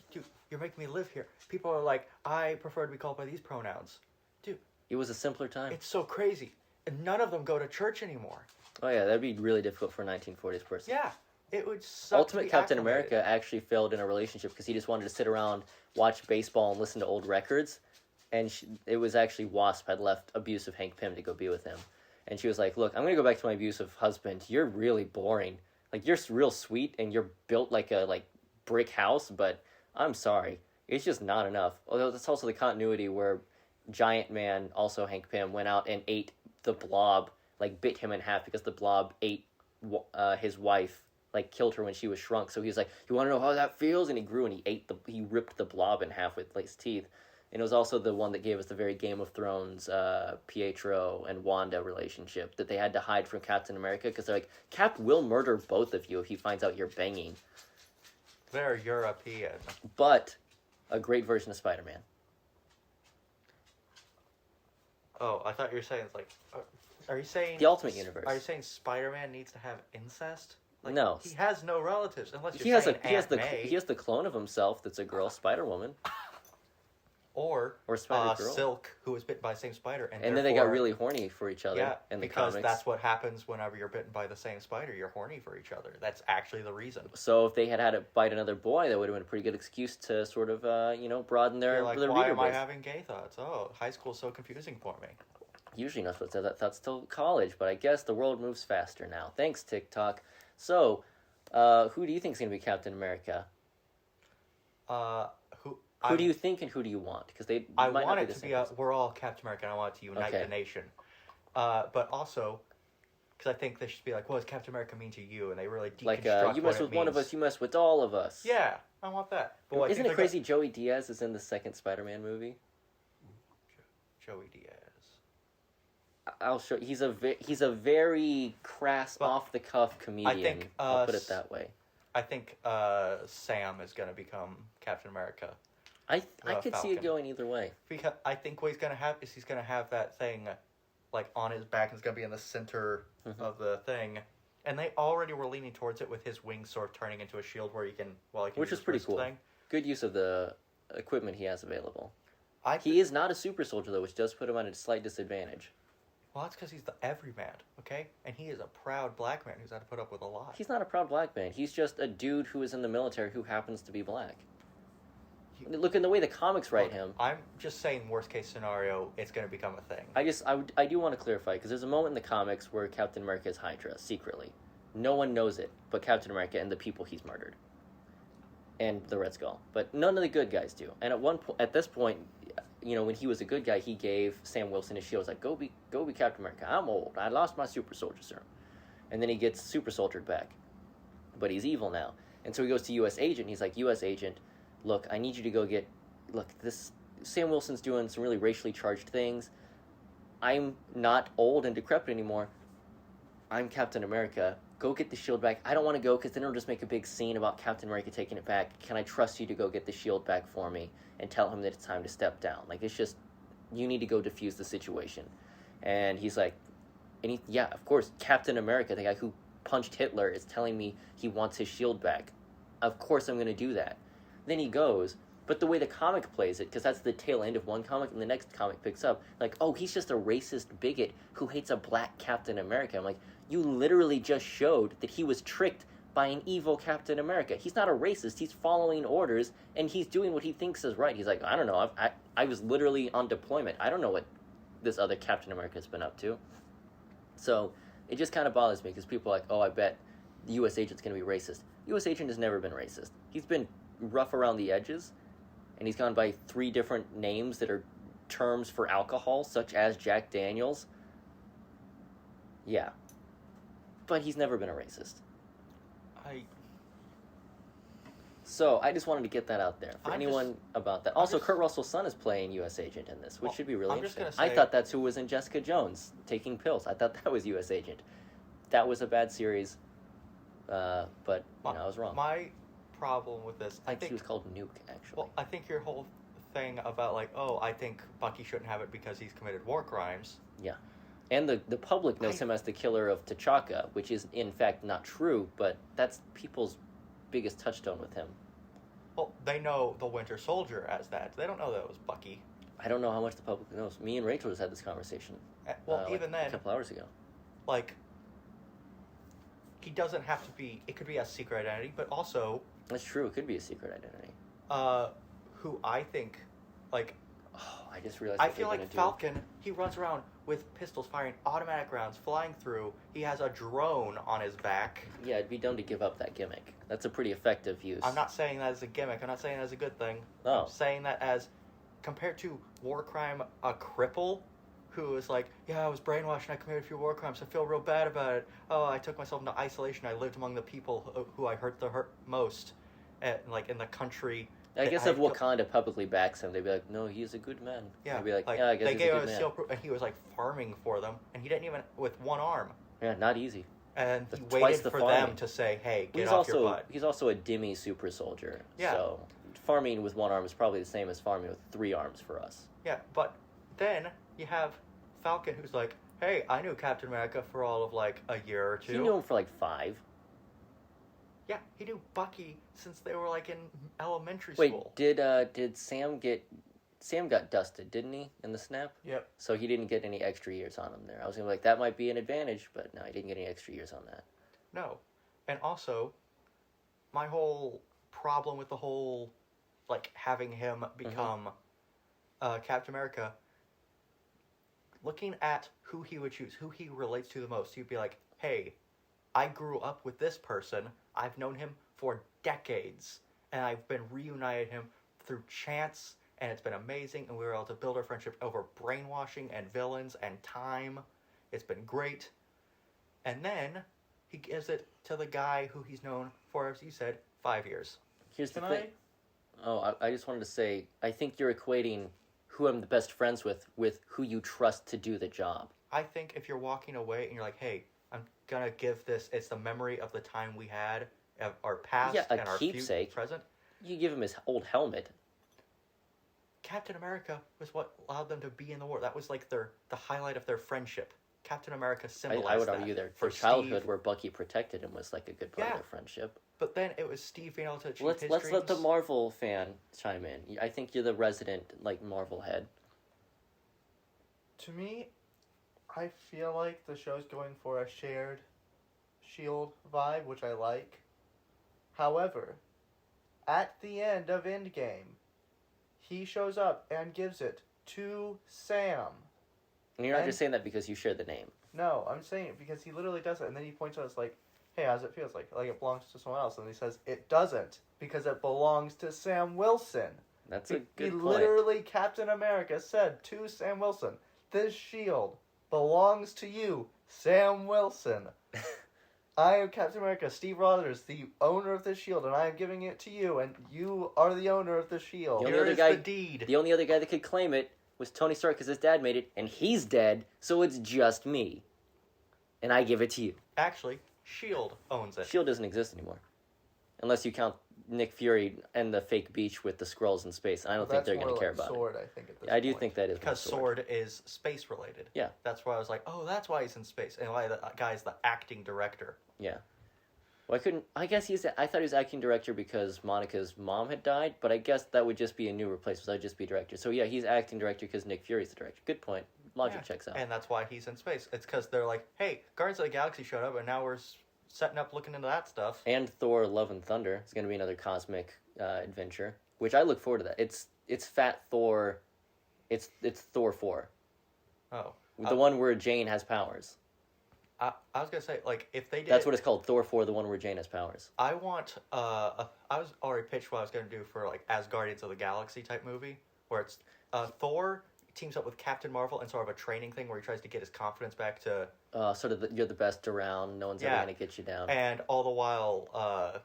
Dude, you're making me live here. People are like, I prefer to be called by these pronouns. Dude. It was a simpler time. It's so crazy. And none of them go to church anymore. Oh yeah, that'd be really difficult for a 1940s person. Yeah. It would suck. Ultimate Captain America actually failed in a relationship because he just wanted to sit around, watch baseball, and listen to old records. And it was actually Wasp had left abusive Hank Pym to go be with him. And she was like, look, I'm going to go back to my abusive husband. You're really boring. Like, you're real sweet, and you're built like a brick house, but I'm sorry. It's just not enough. Although that's also the continuity where Giant Man, also Hank Pym, went out and ate the Blob, like bit him in half because the Blob ate his wife, like killed her when she was shrunk. So he was like, you want to know how that feels? And he grew and he ripped the Blob in half with his teeth. And it was also the one that gave us the very Game of Thrones Pietro and Wanda relationship that they had to hide from Captain America because they're like, Cap will murder both of you if he finds out you're banging. They're European. But a great version of Spider-Man. Oh, I thought you were saying, it's like, are you saying... The Ultimate Universe. Are you saying Spider-Man needs to have incest? Like, no. He has no relatives, unless he you're has saying he has the clone of himself that's a girl, Spider-Woman. Or Spider-Girl. Silk, who was bitten by the same spider. And then they got really horny for each other in the comics. Because that's what happens whenever you're bitten by the same spider. You're horny for each other. That's actually the reason. So if they had to bite another boy, that would have been a pretty good excuse to sort of, broaden their reader why am I base. having gay thoughts? Oh, high school's so confusing for me. Usually not supposed to have that thoughts till college, but I guess the world moves faster now. Thanks, TikTok. So, who do you think is going to be Captain America? Who do you think and who do you want? Because I want it to be we're all Captain America, and I want it to unite the nation. But also, because I think they should be like, what does Captain America mean to you? And they really deconstruct you mess with one of us, you mess with all of us. Yeah, I want that. But isn't it crazy Joey Diaz is in the second Spider-Man movie? Joey Diaz. I'll show. He's a very crass, off-the-cuff comedian. I'll put it that way. I think Sam is going to become Captain America. I could see it going either way. Because I think what he's going to have is he's going to have that thing, like, on his back, and it's going to be in the center of the thing. And they already were leaning towards it with his wings sort of turning into a shield where he can, which is pretty cool. Thing. Good use of the equipment he has available. He is not a super soldier, though, which does put him at a slight disadvantage. Well, that's because he's the everyman, okay? And he is a proud black man who's had to put up with a lot. He's not a proud black man. He's just a dude who is in the military who happens to be black. Look, in the way the comics write him. I'm just saying, worst case scenario, it's going to become a thing. I do want to clarify, because there's a moment in the comics where Captain America is Hydra, secretly. No one knows it but Captain America and the people he's murdered. And the Red Skull. But none of the good guys do. And at this point, when he was a good guy, he gave Sam Wilson his shield. He was like, go be Captain America. I'm old. I lost my super soldier serum. And then he gets super soldiered back. But he's evil now. And so he goes to U.S. Agent. He's like, U.S. Agent, look, I need you to go this Sam Wilson's doing some really racially charged things. I'm not old and decrepit anymore. I'm Captain America. Go get the shield back. I don't want to go because then it'll just make a big scene about Captain America taking it back. Can I trust you to go get the shield back for me and tell him that it's time to step down? Like, it's just, you need to go defuse the situation. And he's like, yeah, of course, Captain America, the guy who punched Hitler, is telling me he wants his shield back. Of course I'm going to do that. Then he goes, but the way the comic plays it, because that's the tail end of one comic, and the next comic picks up, like, oh, he's just a racist bigot who hates a black Captain America. I'm like, you literally just showed that he was tricked by an evil Captain America. He's not a racist. He's following orders, and he's doing what he thinks is right. He's like, I don't know. I was literally on deployment. I don't know what this other Captain America's been up to. So it just kind of bothers me, because people are like, oh, I bet the U.S. agent's going to be racist. U.S. agent has never been racist. He's been rough around the edges, and he's gone by 3 different names that are terms for alcohol, such as Jack Daniels. Yeah. But he's never been a racist. So, I just wanted to get that out there for anyone about that. Also, Kurt Russell's son is playing U.S. Agent in this, which should be really interesting. I thought that's who was in Jessica Jones, taking pills. I thought that was U.S. Agent. That was a bad series, but I was wrong. My problem with this... I think he was called Nuke, actually. Well, I think your whole thing about, like, I think Bucky shouldn't have it because he's committed war crimes. Yeah. And the public knows him as the killer of T'Chaka, which is, in fact, not true, but that's people's biggest touchstone with him. Well, they know the Winter Soldier as that. They don't know that it was Bucky. I don't know how much the public knows. Me and Rachel just had this conversation. Even then... a couple hours ago. Like, he doesn't have to be... It could be a secret identity, but also... That's true. It could be a secret identity. Who I think, like... Oh, I just realized... I feel like Falcon, he runs around with pistols firing automatic rounds flying through. He has a drone on his back. Yeah, it'd be dumb to give up that gimmick. That's a pretty effective use. I'm not saying that as a gimmick. I'm not saying that as a good thing. Oh. I'm saying that as, compared to war crime, a cripple who is like, yeah, I was brainwashed and I committed a few war crimes. I feel real bad about it. Oh, I took myself into isolation. I lived among the people who I hurt most, like in the country. I guess if Wakanda publicly backs him, they'd be like, no, he's a good man. Yeah. They'd be like, yeah, I guess he's a good man. They gave him a seal proof, and he was like farming for them, and he didn't even, with one arm. Yeah, not easy. And he waited for them to say, hey, get off your butt. He's also a Dimmy super soldier. Yeah. So farming with one arm is probably the same as farming with 3 arms for us. Yeah, but then you have Falcon who's like, hey, I knew Captain America for all of like a year or 2. He knew him for like 5. Yeah, he knew Bucky since they were like in elementary school. Wait, did Sam got dusted, didn't he, in the snap? Yep. So he didn't get any extra years on him there. I was gonna be like, that might be an advantage, but no, he didn't get any extra years on that. No. And also, my whole problem with the whole, like, having him become Captain America, looking at who he would choose, who he relates to the most, you'd be like, hey, I grew up with this person. I've known him for decades, and I've been reunited him through chance, and it's been amazing, and we were able to build our friendship over brainwashing and villains and time. It's been great. And then he gives it to the guy who he's known for, as you said, 5 years. Here's the thing. I just wanted to say, I think you're equating who I'm the best friends with who you trust to do the job. I think if you're walking away and you're like, hey, I'm going to give this, it's the memory of the time we had, of our past and our keepsake. Present. You give him his old helmet. Captain America was what allowed them to be in the war. That was like the highlight of their friendship. Captain America symbolized that. I would argue their childhood Steve, where Bucky protected him was like a good part of their friendship. But then it was Steve being able to achieve his Let's dreams. let the Marvel fan chime in. I think you're the resident Marvel head. To me, I feel like the show's going for a shared S.H.I.E.L.D. vibe, which I like. However, at the end of Endgame, he shows up and gives it to Sam. And you're not just saying that because you share the name. No, I'm saying it because he literally does it, and then he points out, it's like, hey, how's it feel? It's like it belongs to someone else. And he says, it doesn't, because it belongs to Sam Wilson. That's a good point. Literally, Captain America said to Sam Wilson, this shield belongs to you, Sam Wilson. I am Captain America, Steve Rogers, the owner of this shield, and I am giving it to you, and you are the owner of the shield. The deed. The only other guy that could claim it was Tony Stark, because his dad made it, and he's dead, so it's just me. And I give it to you. Actually, S.H.I.E.L.D. owns it. S.H.I.E.L.D. doesn't exist anymore. Unless you count Nick Fury and the fake beach with the Skrulls in space. I don't think they're going to care about Sword, it. I think, at this I do point. think that is because Sword is space related. Yeah. That's why I was like, oh, that's why he's in space. And why the guy's the acting director. Yeah. Well, I thought he was acting director because Monica's mom had died, but I guess that would just be a new replacement. That would just be director. So yeah, he's acting director because Nick Fury's the director. Good point. Logic checks out. And that's why he's in space. It's because they're like, hey, Guardians of the Galaxy showed up, and now we're setting up looking into that stuff. And Thor: Love and Thunder is going to be another cosmic adventure, which I look forward to that. It's Fat Thor. It's Thor 4. Oh. The one where Jane has powers. I was gonna say, like, if they did... That's what it's called, Thor 4, the one where Jane has powers. I want, I was already pitched what I was gonna do for, like, as Guardians of the Galaxy type movie, where it's, Thor teams up with Captain Marvel in sort of a training thing where he tries to get his confidence back to... sort of you're the best around, no one's ever gonna get you down. And all the while,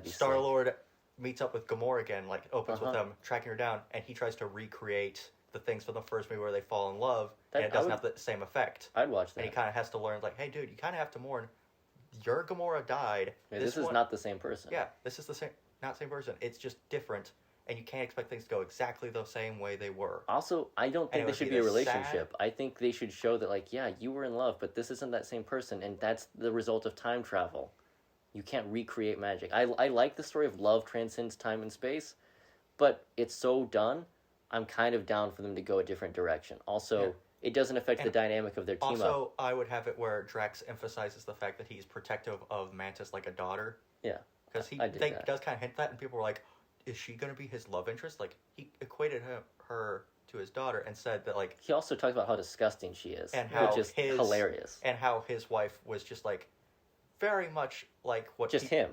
Star-Lord meets up with Gamora again, like, opens with them, tracking her down, and he tries to recreate the things from the first movie where they fall in love, and it doesn't have the same effect. I'd watch that. And he kind of has to learn, like, hey, dude, you kind of have to mourn. Your Gamora died. Yeah, this is not the same person. Yeah, this is not same person. It's just different, and you can't expect things to go exactly the same way they were. Also, I don't think there should be a relationship. I think they should show that, like, yeah, you were in love, but this isn't that same person, and that's the result of time travel. You can't recreate magic. I like the story of love transcends time and space, but it's so done, I'm kind of down for them to go a different direction. Also, it doesn't affect the dynamic of their team up. Also, I would have it where Drax emphasizes the fact that he's protective of Mantis like a daughter. Yeah. Because he does kind of hint that, and people were like, is she going to be his love interest? Like, he equated her to his daughter and said that, like... He also talks about how disgusting she is, and how which is hilarious. And how his wife was just, like, very much like what... Just him,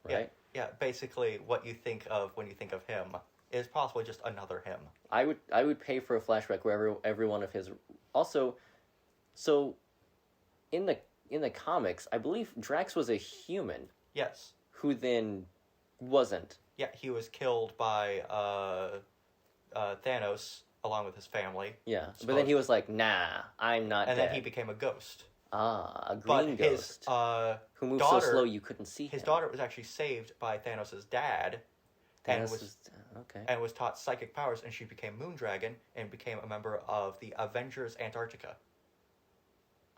right? Yeah, basically what you think of when you think of him is possibly just another him. I would pay for a flashback where every one of his... Also, so, in the comics, I believe Drax was a human. Yes. Who then wasn't. Yeah, he was killed by Thanos along with his family. Yeah, but then he was like, nah, I'm not dead. And then he became a ghost. Ah, a green ghost. Who moved daughter, so slow you couldn't see him. His daughter was actually saved by Thanos' dad. And was taught psychic powers, and she became Moondragon and became a member of the Avengers Antarctica.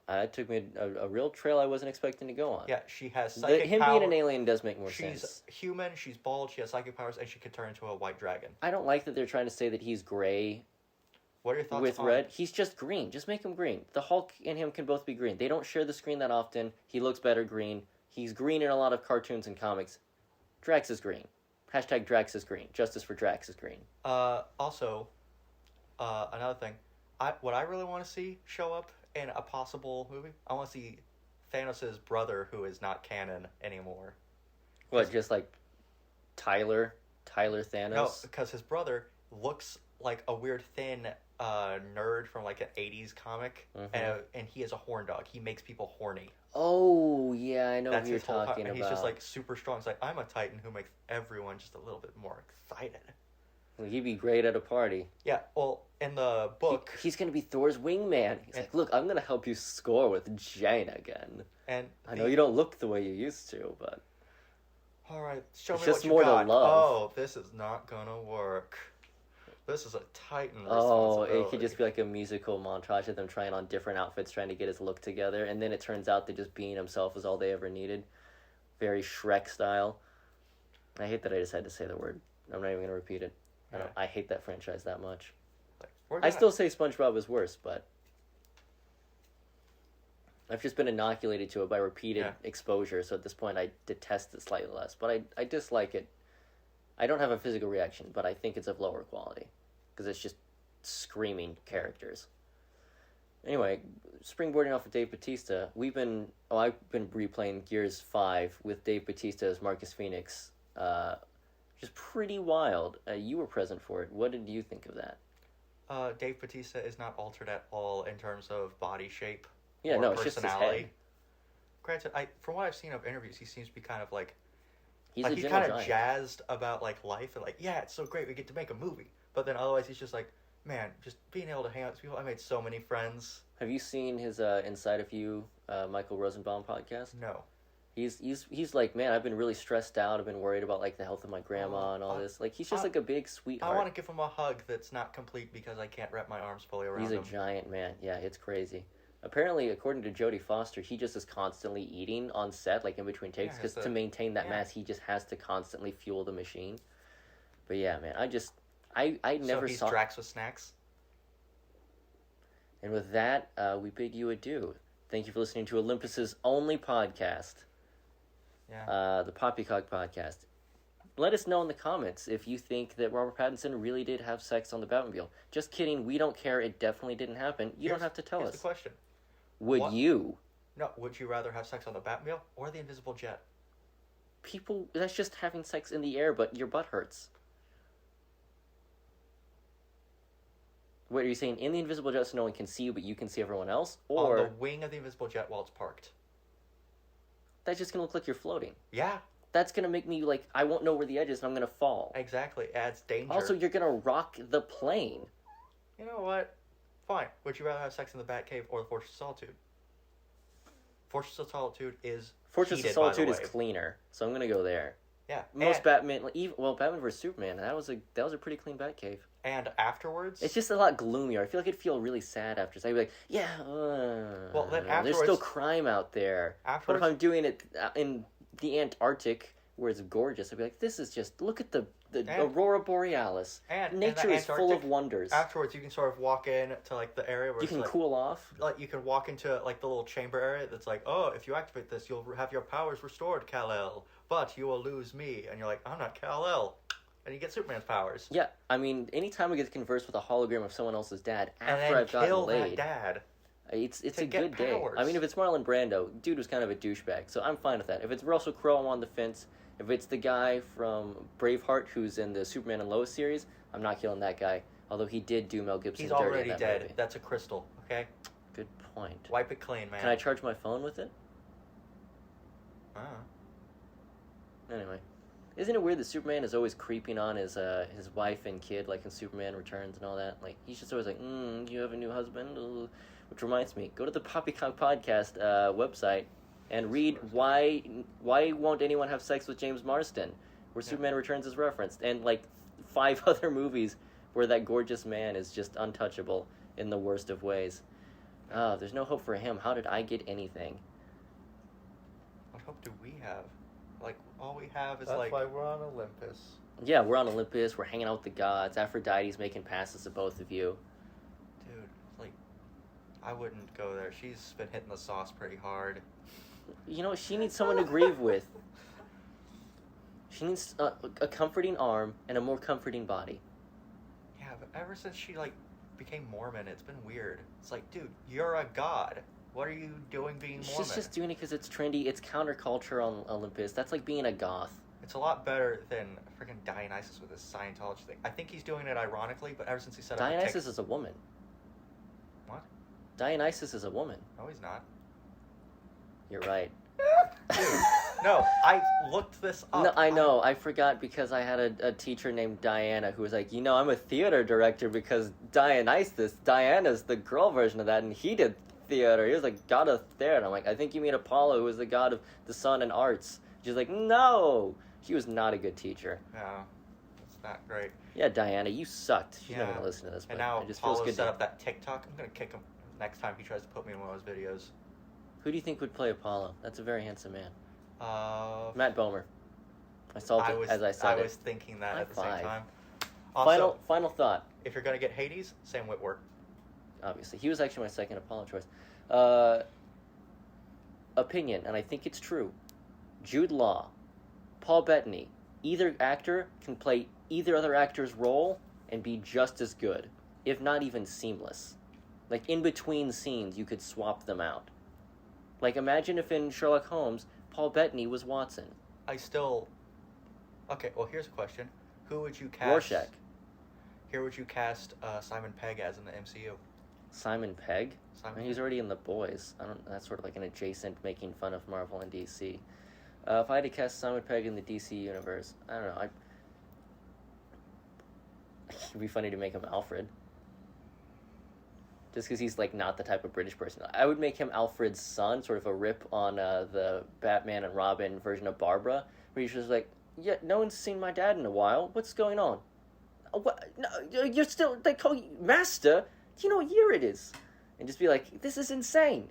That took me a real trail I wasn't expecting to go on. Yeah, she has psychic powers. Him being an alien does make more sense. She's human, she's bald, she has psychic powers, and she could turn into a white dragon. I don't like that they're trying to say that he's gray. What are your thoughts with red? He's just green. Just make him green. The Hulk and him can both be green. They don't share the screen that often. He looks better green. He's green in a lot of cartoons and comics. Drax is green. Hashtag Drax is green. Justice for Drax is green. Also, another thing. What I really want to see show up in a possible movie, I want to see Thanos' brother, who is not canon anymore. What, just like Tyler Thanos? No, because his brother looks like a weird thin nerd from like an 80s comic, and he is a horn dog. He makes people horny. Oh, yeah, I know what you're talking about. He's just like super strong. It's like, I'm a Titan who makes everyone just a little bit more excited. Well, he'd be great at a party. Yeah, well, in the book... He's going to be Thor's wingman. He's like, look, I'm going to help you score with Jane again. And I know you don't look the way you used to, but... Alright, show me what you got. It's just more to love. Oh, this is not going to work. This is a Titan responsibility. Oh, it could just be like a musical montage of them trying on different outfits, trying to get his look together, and then it turns out that just being himself is all they ever needed. Very Shrek style. I hate that I just had to say the word. I'm not even going to repeat it. I hate that franchise that much. I still say SpongeBob is worse, but I've just been inoculated to it by repeated exposure, so at this point I detest it slightly less. But I dislike it. I don't have a physical reaction, but I think it's of lower quality. Because it's just screaming characters. Anyway, springboarding off of Dave Bautista, I've been replaying Gears 5 with Dave Bautista as Marcus Phoenix. Just pretty wild. You were present for it. What did you think of that? Dave Bautista is not altered at all in terms of body shape or personality. It's just his head. Granted, from what I've seen of interviews, he seems to be kind of like... He's kind of jazzed about like life and like, yeah, it's so great we get to make a movie. But then otherwise he's just like, man, just being able to hang out with people. I made so many friends. Have you seen his Inside of You Michael Rosenbaum podcast? No. He's like, man, I've been really stressed out. I've been worried about like the health of my grandma and all this. Like he's just like a big sweetheart. I want to give him a hug that's not complete because I can't wrap my arms fully around him. He's a giant man. Yeah, it's crazy. Apparently, according to Jodie Foster, he just is constantly eating on set, like in between takes, because to maintain that mass, he just has to constantly fuel the machine. But yeah, man, I never saw... So he's Drax with snacks? And with that, we bid you adieu. Thank you for listening to Olympus's only podcast, the Poppycock podcast. Let us know in the comments if you think that Robert Pattinson really did have sex on the Batmobile. Just kidding, we don't care, it definitely didn't happen. You don't have to tell us. Here's the question. Would you No, would you rather have sex on the Batmobile or the invisible jet? People, that's just having sex in the air, but your butt hurts. What are you saying? In the invisible jet so no one can see you, but you can see everyone else? Or on the wing of the invisible jet while it's parked. That's just going to look like you're floating. Yeah. That's going to make me, like, I won't know where the edge is and I'm going to fall. Exactly. Adds danger. Also, you're going to rock the plane. You know what? Fine. Would you rather have sex in the Batcave or the Fortress of Solitude? Fortress of Solitude is Fortress heated, of Solitude by is the way. cleaner, so I'm going to go there. Yeah. Most Batman, Batman vs Superman, that was a pretty clean Batcave. And afterwards, it's just a lot gloomier. I feel like it'd feel really sad after. So I'd be like, yeah. Well, then afterwards, there's still crime out there. But if I'm doing it in the Antarctic, where it's gorgeous, I'd be like, this is just look at the Aurora Borealis. And nature is full of wonders. Afterwards, you can sort of walk in to like the area where you can cool off. Like you can walk into like the little chamber area that's like, oh, if you activate this, you'll have your powers restored, Kal-El. But you will lose me, and you're like, I'm not Kal-El. And you get Superman's powers. Yeah, I mean, anytime I get to converse with a hologram of someone else's dad after I've gotten laid, that dad. It's a good day. I mean, if it's Marlon Brando, dude was kind of a douchebag, so I'm fine with that. If it's Russell Crowe, I'm on the fence. If it's the guy from Braveheart who's in the Superman and Lois series, I'm not killing that guy. Although he did do Mel Gibson dirty in that movie. He's already dead. That's a crystal, okay? Good point. Wipe it clean, man. Can I charge my phone with it? Anyway. Isn't it weird that Superman is always creeping on his wife and kid, like in Superman Returns and all that? Like, he's just always like, you have a new husband? Which reminds me, go to the Poppycock podcast website and read why won't anyone have sex with James Marsden, where Superman Returns is referenced, and like 5 other movies where that gorgeous man is just untouchable in the worst of ways. There's no hope for him. How did I get anything? What hope do we have? Like, all we have is That's why we're on Olympus. Yeah, we're on Olympus. We're hanging out with the gods. Aphrodite's making passes to both of you. Dude, like, I wouldn't go there. She's been hitting the sauce pretty hard. You know, she needs someone to grieve with. She needs a comforting arm and a more comforting body. Yeah, but ever since she, like, became Mormon, it's been weird. It's like, dude, you're a god. What are you doing being Mormon? She's just doing it because it's trendy. It's counterculture on Olympus. That's like being a goth. It's a lot better than freaking Dionysus with his Scientology thing. I think he's doing it ironically, but ever since he said Dionysus is a woman. What? Dionysus is a woman. No, he's not. You're right. Dude, no, I looked this up. No, I know. I forgot because I had a teacher named Diana who was like, I'm a theater director because Diana's the girl version of that, and he did theater. He was like god of theater. And I'm like, I think you mean Apollo, who was the god of the sun and arts. She's like, no. She was not a good teacher. No, it's not great. Yeah, Diana, you sucked. She's never gonna listen to this. But and now it just Apollo feels good set up that TikTok. I'm gonna kick him next time he tries to put me in one of those videos. Who do you think would play Apollo? That's a very handsome man. Matt Bohner. I saw it as I said I was thinking that at the same time. Also, final thought. If you're gonna get Hades, Sam Witwer. Obviously, he was actually my second Apollo choice. Opinion, and I think it's true. Jude Law, Paul Bettany, either actor can play either other actor's role and be just as good, if not even seamless. Like, in between scenes, you could swap them out. Like, imagine if in Sherlock Holmes, Paul Bettany was Watson. Okay, well, here's a question. Who would you cast? Rorschach. Here would you cast Simon Pegg as in the MCU? Simon Pegg? He's already in The Boys. That's sort of like an adjacent making fun of Marvel and DC. If I had to cast Simon Pegg in the DC universe, I don't know. It'd be funny to make him Alfred. Just because he's, like, not the type of British person. I would make him Alfred's son, sort of a rip on the Batman and Robin version of Barbara, where he's just like, yeah, no one's seen my dad in a while. What's going on? What? No, you're still, they call you Master? Do you know what year it is? And just be like, this is insane.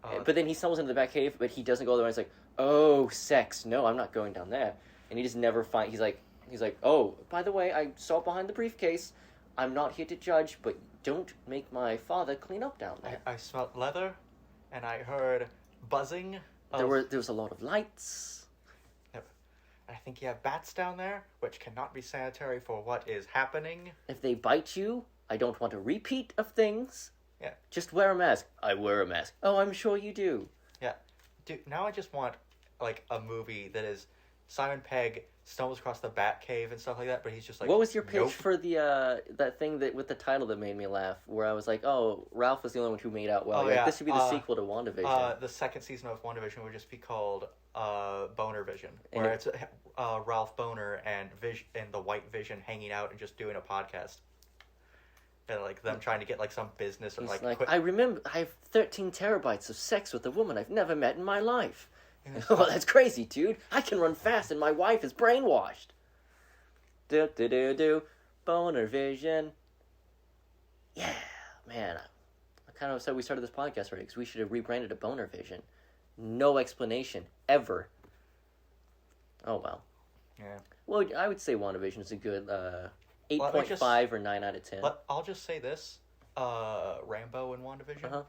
But then he stumbles into the Batcave, but he doesn't go there, and he's like, oh, sex. No, I'm not going down there. And he just never he's like, oh, by the way, I saw it behind the briefcase. I'm not here to judge, but don't make my father clean up down there. I smelled leather, and I heard buzzing. There was a lot of lights. Yep. I think you have bats down there, which cannot be sanitary for what is happening. If they bite you, I don't want a repeat of things. Yeah. Just wear a mask. I wear a mask. Oh, I'm sure you do. dude, now I just want, like, a movie that is Simon Pegg stumbles across the Batcave and stuff like that, but he's just like, what was your pitch for the that thing that with the title that made me laugh, where I was like, oh, Ralph was the only one who made out well. This should be the sequel to WandaVision. The second season of WandaVision would just be called Bohner Vision, where it's Ralph Bohner and the White Vision hanging out and just doing a podcast. And, like, them trying to get, like, some business or, like I remember I have 13 terabytes of sex with a woman I've never met in my life. Oh, that's crazy, dude. I can run fast and my wife is brainwashed. Boner Vision. Yeah, man. I kind of upset we started this podcast already because we should have rebranded it Boner Vision. No explanation. Ever. Oh, well. Yeah. Well, I would say WandaVision is a good 8.5 or 9 out of 10. I'll just say this. Rambo in WandaVision. Uh-huh.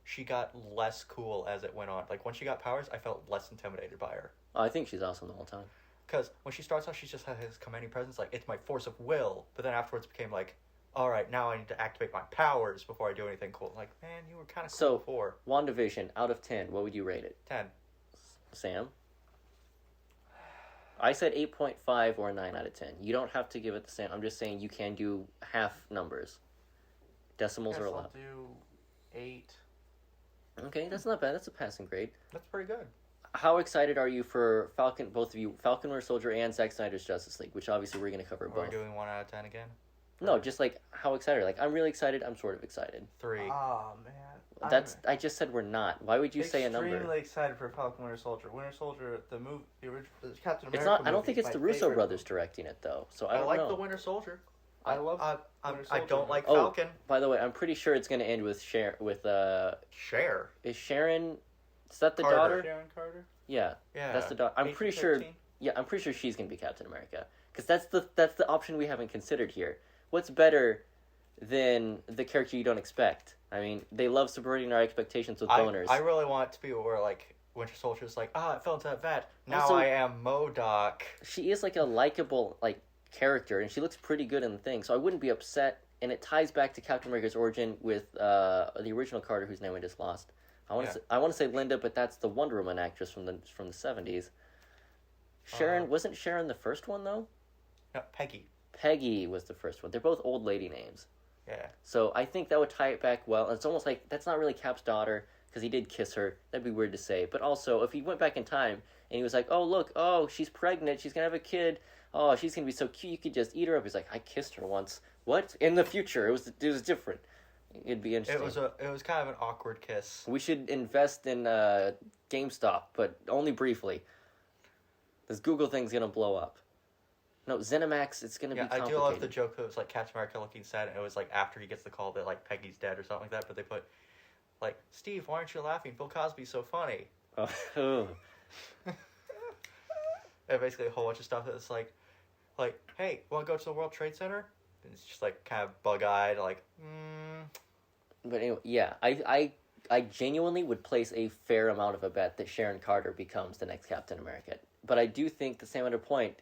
She got less cool as it went on. Like, when she got powers, I felt less intimidated by her. Oh, I think she's awesome the whole time. Because when she starts off, she just has his commanding presence, like, it's my force of will. But then afterwards it became like, all right, now I need to activate my powers before I do anything cool. Like, man, you were kind of cool before. WandaVision, out of 10, what would you rate it? 10. Sam? I said 8.5 or 9 out of 10. You don't have to give it the same. I'm just saying you can do half numbers. Decimals are allowed. I'll do 8. Okay, that's not bad. That's a passing grade. That's pretty good. How excited are you for Falcon, both of you, Falcon Winter Soldier and Zack Snyder's Justice League, which obviously we're going to cover both. Are we doing 1 out of 10 again? No, just like how excited. Like, I'm really excited. I'm sort of excited. 3. Oh, man. I just said we're not. Why would you say a number? Extremely excited for Falcon Winter Soldier. Winter Soldier, the movie, the original Captain America. It's not. I don't think it's the Russo brothers directing it though. So I don't like know. the Winter Soldier. I love. I don't like Falcon. By the way, I'm pretty sure it's going to end with Cher. Cher. Is Sharon? Is that the Carter. daughter? Sharon Carter. Yeah. That's the daughter. I'm pretty sure. Yeah, I'm pretty sure she's going to be Captain America because that's the option we haven't considered here. What's better than the character you don't expect? I mean, they love subverting our expectations with boners. I really want it to be where, like, Winter Soldier's like, I fell into that vat. Now also, I am MODOK. She is, like, a likable, like, character, and she looks pretty good in the thing, so I wouldn't be upset, and it ties back to Captain America's origin with the original Carter, whose name I just lost. I want to say Linda, but that's the Wonder Woman actress from the 70s. Sharon, wasn't Sharon the first one, though? No, Peggy. Peggy was the first one. They're both old lady names. Yeah. So I think that would tie it back well. And it's almost like that's not really Cap's daughter because he did kiss her. That'd be weird to say. But also, if he went back in time and he was like, oh, look, oh, she's pregnant. She's going to have a kid. Oh, she's going to be so cute. You could just eat her up. He's like, I kissed her once. What? In the future. It was different. It'd be interesting. It was kind of an awkward kiss. We should invest in GameStop, but only briefly. This Google thing's going to blow up. No, ZeniMax, it's going to be complicated. I do love the joke that it was, like, Captain America looking sad, and it was, like, after he gets the call that, like, Peggy's dead or something like that, but they put, like, Steve, why aren't you laughing? Bill Cosby's so funny. Oh. And basically a whole bunch of stuff that's, like, hey, want to go to the World Trade Center? And it's just, like, kind of bug-eyed, like, But anyway, yeah, I genuinely would place a fair amount of a bet that Sharon Carter becomes the next Captain America. But I do think the same other point,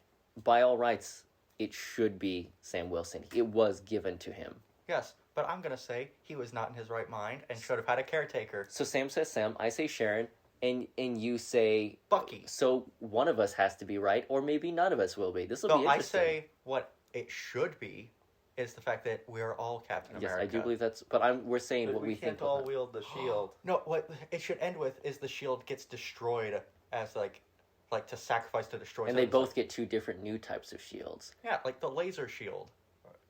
by all rights, it should be Sam Wilson. It was given to him. Yes, but I'm going to say he was not in his right mind and should have had a caretaker. So Sam says Sam, I say Sharon, and you say... Bucky. So one of us has to be right, or maybe none of us will be. This will be interesting. I say what it should be is the fact that we are all Captain America. Yes, I do believe that's... But we're saying what we think. We can't all wield the shield. No, what it should end with is the shield gets destroyed as, like to sacrifice to destroy. And they both get 2 different new types of shields. Yeah, like the laser shield.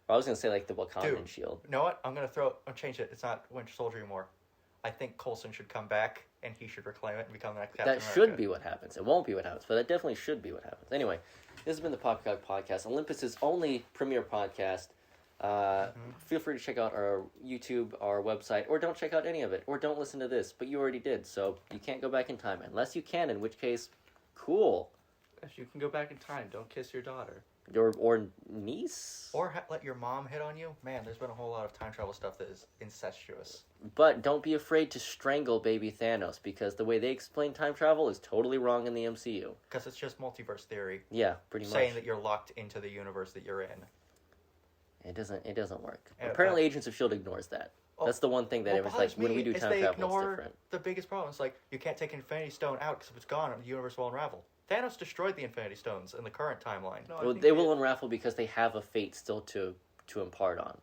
I was going to say, like, the Wakandan shield. You know what? I'll change it. It's not Winter Soldier anymore. I think Coulson should come back, and he should reclaim it and become the next Captain America. That should be what happens. It won't be what happens, but that definitely should be what happens. Anyway, this has been the Poppycock Podcast, Olympus's only premier podcast. Feel free to check out our YouTube, our website, or don't check out any of it, or don't listen to this, but you already did, so you can't go back in time, unless you can, in which case, cool. If you can go back in time, don't kiss your daughter. Or niece? Or let your mom hit on you? Man, there's been a whole lot of time travel stuff that is incestuous. But don't be afraid to strangle baby Thanos, because the way they explain time travel is totally wrong in the MCU. Because it's just multiverse theory. Yeah, pretty much. Saying that you're locked into the universe that you're in. It doesn't work. Apparently Agents of S.H.I.E.L.D. ignores that. That's the one thing that it's like when we do time travel, it's different. The biggest problem is like you can't take Infinity Stone out because if it's gone, the universe will unravel. Thanos destroyed the Infinity Stones in the current timeline. No, well, they will unravel because they have a fate still to impart on,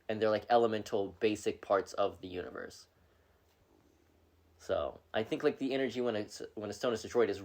and they're like elemental, basic parts of the universe. So I think like the energy when a stone is destroyed is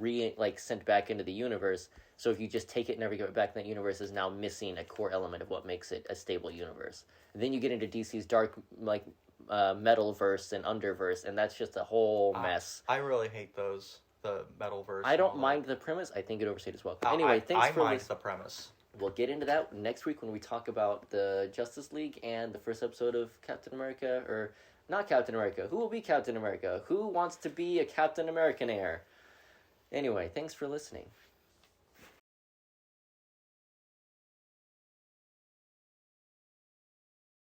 sent back into the universe. So if you just take it and never give it back, that universe is now missing a core element of what makes it a stable universe. And then you get into DC's dark metalverse and underverse, and that's just a whole mess. I really hate those, the metalverse. I don't mind the premise. I think it overstated as well. Anyway, thanks for mind the premise. We'll get into that next week when we talk about the Justice League and the first episode of Captain America, or not Captain America. Who will be Captain America? Who wants to be a Captain American heir? Anyway, thanks for listening.